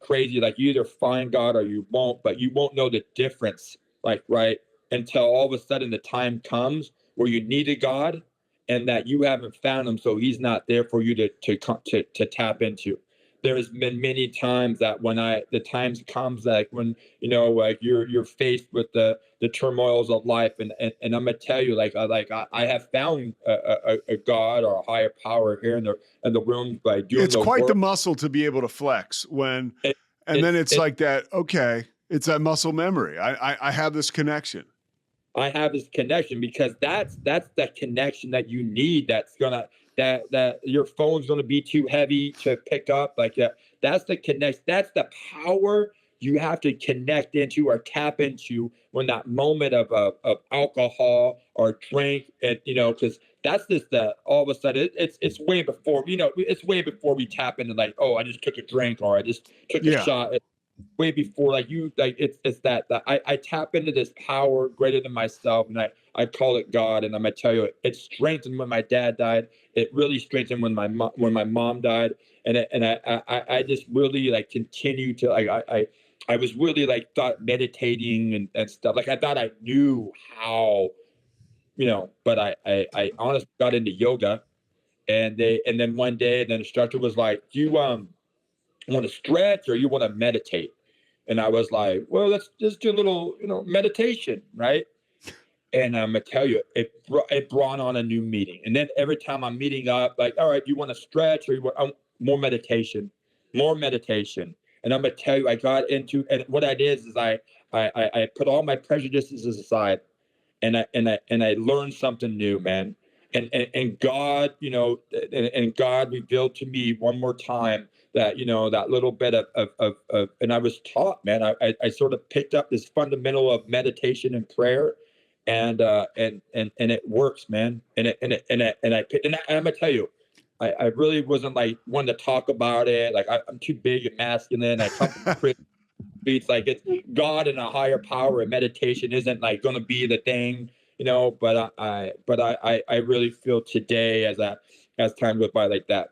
crazy, like you either find God or you won't, but you won't know the difference, like right, until all of a sudden the time comes where you needed God, and that you haven't found him, so he's not there for you to tap into. There's been many times that when the times comes, like when, like you're faced with the turmoils of life, and I'm gonna tell you, I have found a God or a higher power here in the room by doing It's the quite the work. muscle to be able to flex when, It, and then it's it, like that. Okay, it's that muscle memory. I have this connection. I have this connection because that's the connection that you need. That's gonna that your phone's gonna be too heavy to pick up. Like that. That's the connect. That's the power you have to connect into or tap into when that moment of alcohol or drink, and because that's just the all of a sudden it's way before it's way before we tap into like, oh, I just took a drink or I just took a Yeah. shot. Way before, like it's that I tap into this power greater than myself, and I call it God. And I'm gonna tell you, it strengthened when my dad died. It really strengthened when my mom died. And I just really like continue to like I was really like thought meditating and stuff, like I thought I knew how, but I honestly got into yoga. And then one day the instructor was like, do you want to stretch or you want to meditate? And I was like, well, let's just do a little, meditation, right? And I'm gonna tell you, it brought on a new meeting. And then every time I'm meeting up, like, all right, you want to stretch or you want more meditation, more meditation. And I'm gonna tell you, I got into, and what I did is I put all my prejudices aside, and I learned something new, man. And God, and God revealed to me one more time that, that little bit of and I was taught, man. I sort of picked up this fundamental of meditation and prayer, and it works, man. I'm gonna tell you, I really wasn't like one to talk about it. Like I'm too big and masculine. I come from Christian. It's like it's God and a higher power, and meditation isn't like going to be the thing, but I really feel today as time goes by, like that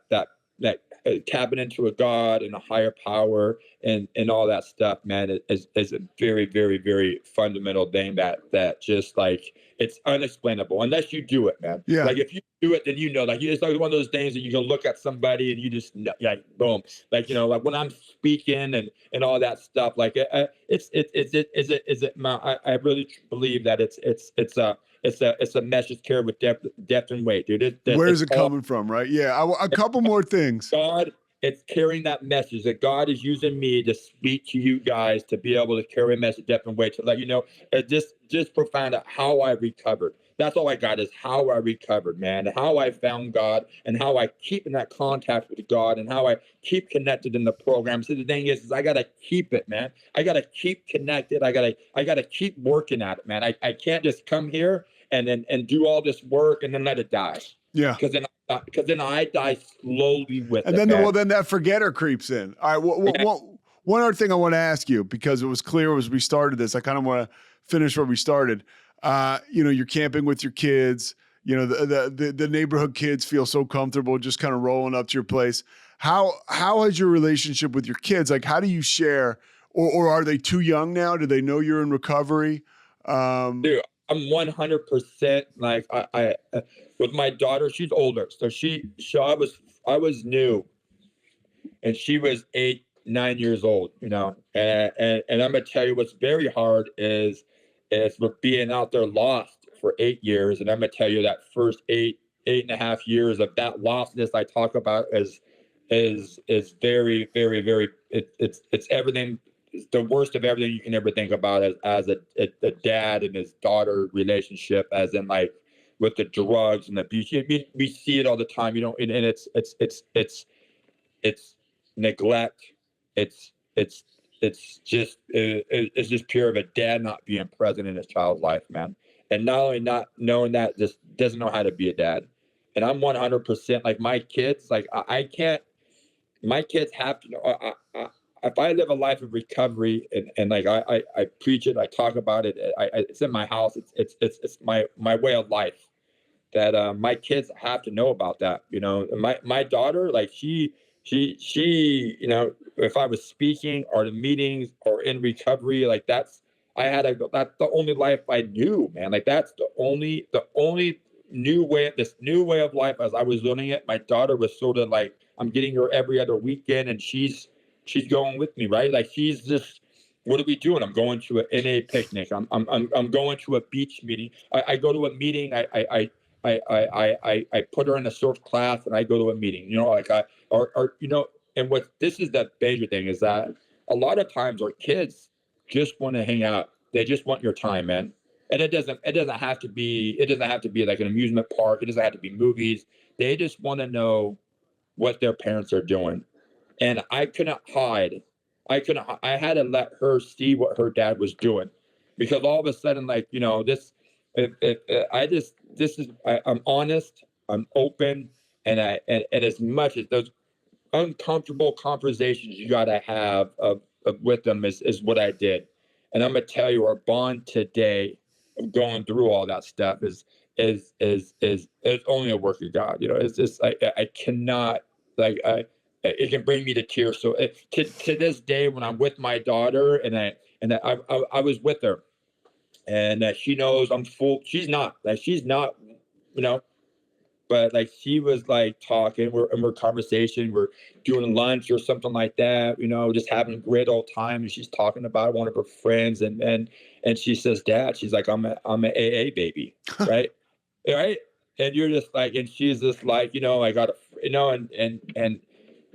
tapping into a God and a higher power and all that stuff, man, is a very, very, very fundamental thing that just like it's unexplainable unless you do it, man. Yeah. Like if you do it, then like it's like one of those things that you can look at somebody and you just like boom, like like when I'm speaking and all that stuff, like I really believe that it's a message carried with depth and weight, dude. Where's it coming from, right? Yeah. A couple more things. God, it's carrying that message that God is using me to speak to you guys to be able to carry a message depth and weight to let you know. Just profound how I recovered. That's all I got is how I recovered, man, and how I found God and how I keep in that contact with God and how I keep connected in the program. So the thing is I gotta keep it, man. I gotta keep connected. I gotta keep working at it, man. I can't just come here and do all this work and then let it die. Yeah. Because then I die slowly with and it. then then that forgetter creeps in. All right. One other thing I want to ask you, because it was clear as we started this, I kind of want to finish where we started. You're camping with your kids. The neighborhood kids feel so comfortable just kind of rolling up to your place. How has your relationship with your kids? Like, how do you share, or are they too young now? Do they know you're in recovery? Dude, I'm 100% like I with my daughter. She's older, so I was new, and she was 8, 9 years old. And I'm gonna tell you what's very hard is we're being out there lost for 8 years, and I'm gonna tell you that first 8.5 years of that lostness I talk about is very, very, very. It's everything. It's the worst of everything you can ever think about as a dad and his daughter relationship, as in like with the drugs and the abuse. We see it all the time, and it's neglect. It's just pure of a dad not being present in his child's life, man. And not only not knowing that, just doesn't know how to be a dad. And I'm 100% like my kids. Like I can't. My kids have to know. If I live a life of recovery and like I preach it, I talk about it. It's in my house. It's my way of life. That my kids have to know about that. My daughter, like she if I was speaking or in meetings or in recovery, like that's the only life I knew, man. Like that's the only new way of life as I was learning it. My daughter was sort of like, I'm getting her every other weekend, and she's going with me, right? Like, she's just, what are we doing? I'm going to an NA picnic. I'm going to a beach meeting. I go to a meeting. I put her in a surf class, and I go to a meeting. Like and what this is the major thing is that a lot of times our kids just want to hang out. They just want your time, man. And it doesn't have to be like an amusement park. It doesn't have to be movies. They just want to know what their parents are doing. And I couldn't hide. I had to let her see what her dad was doing, because all of a sudden, like, I'm honest, I'm open, and as much as those uncomfortable conversations you got to have with them is what I did. And I'm gonna tell you, our bond today, going through all that stuff, is only a work of God. It's just I cannot, like, it can bring me to tears. So to this day, when I'm with my daughter, and I was with her, and she knows I'm full. She's not, but like, she was like talking, we're conversation, we're doing lunch or something like that, just having a great old time. And she's talking about one of her friends, and she says, Dad, she's like, I'm an AA baby, right? Right. And you're just like, and she's just like, I got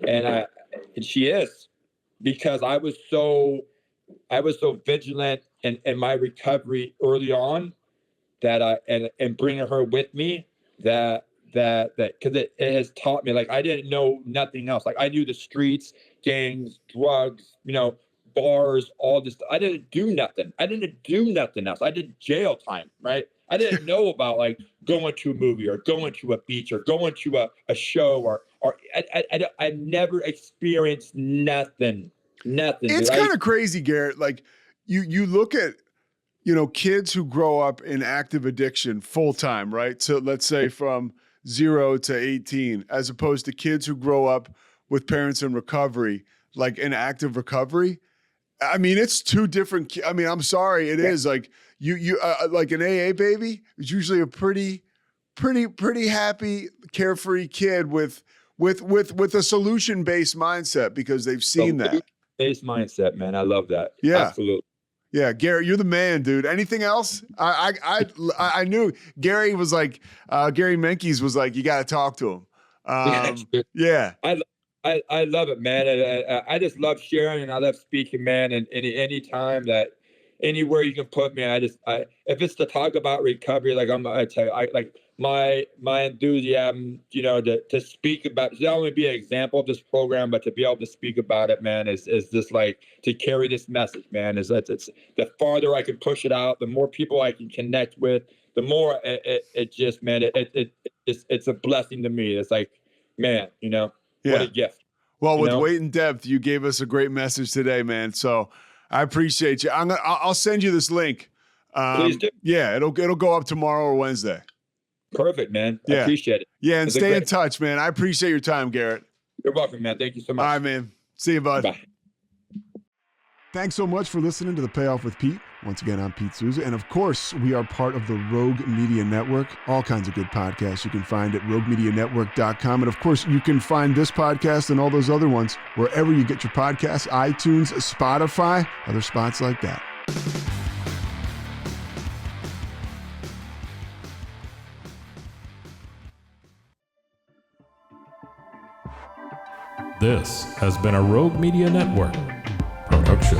and she is, because I was so vigilant in my recovery early on, that and bringing her with me, that because it has taught me, like, I didn't know nothing else. Like, I knew the streets, gangs, drugs, bars, all this. I didn't do nothing. I didn't do nothing else. I did jail time, right? I didn't know about, like, going to a movie or going to a beach or going to a show, or I never experienced nothing. It's kind of crazy, Garrett. Like, you look at, kids who grow up in active addiction full time, right? So let's say from 0 to 18, as opposed to kids who grow up with parents in recovery, like in active recovery. I mean, it's two different. I mean, I'm sorry, it is like you like an AA baby is usually a pretty happy, carefree kid with a solution based mindset, because they've seen that. Based mindset, man. I love that. Yeah, absolutely. Yeah, Garrett, you're the man, dude. Anything else? I knew Gary was like, Gary Menkes was like, you got to talk to him. Yeah. I love it, man. I just love sharing, and I love speaking, man. And any time that, anywhere you can put me, if it's to talk about recovery, like I tell you, like my enthusiasm, to speak about, not only be an example of this program, but to be able to speak about it, man, is just like to carry this message, man. It's the farther I can push it out, the more people I can connect with, the more it just, man, it's a blessing to me. It's like, man, what a gift. Well, with Weight and Depth, you gave us a great message today, man. So I appreciate you. I'll send you this link. Please do. Yeah, it'll go up tomorrow or Wednesday. Perfect, man. Yeah. I appreciate it. Yeah, and stay in touch, man. I appreciate your time, Garrett. You're welcome, man. Thank you so much. All right, man. See you, bud. Bye. Thanks so much for listening to The Payoff with Pete. Once again, I'm Pete Souza. And of course, we are part of the Rogue Media Network. All kinds of good podcasts you can find at roguemedianetwork.com. And of course, you can find this podcast and all those other ones wherever you get your podcasts, iTunes, Spotify, other spots like that. This has been a Rogue Media Network production.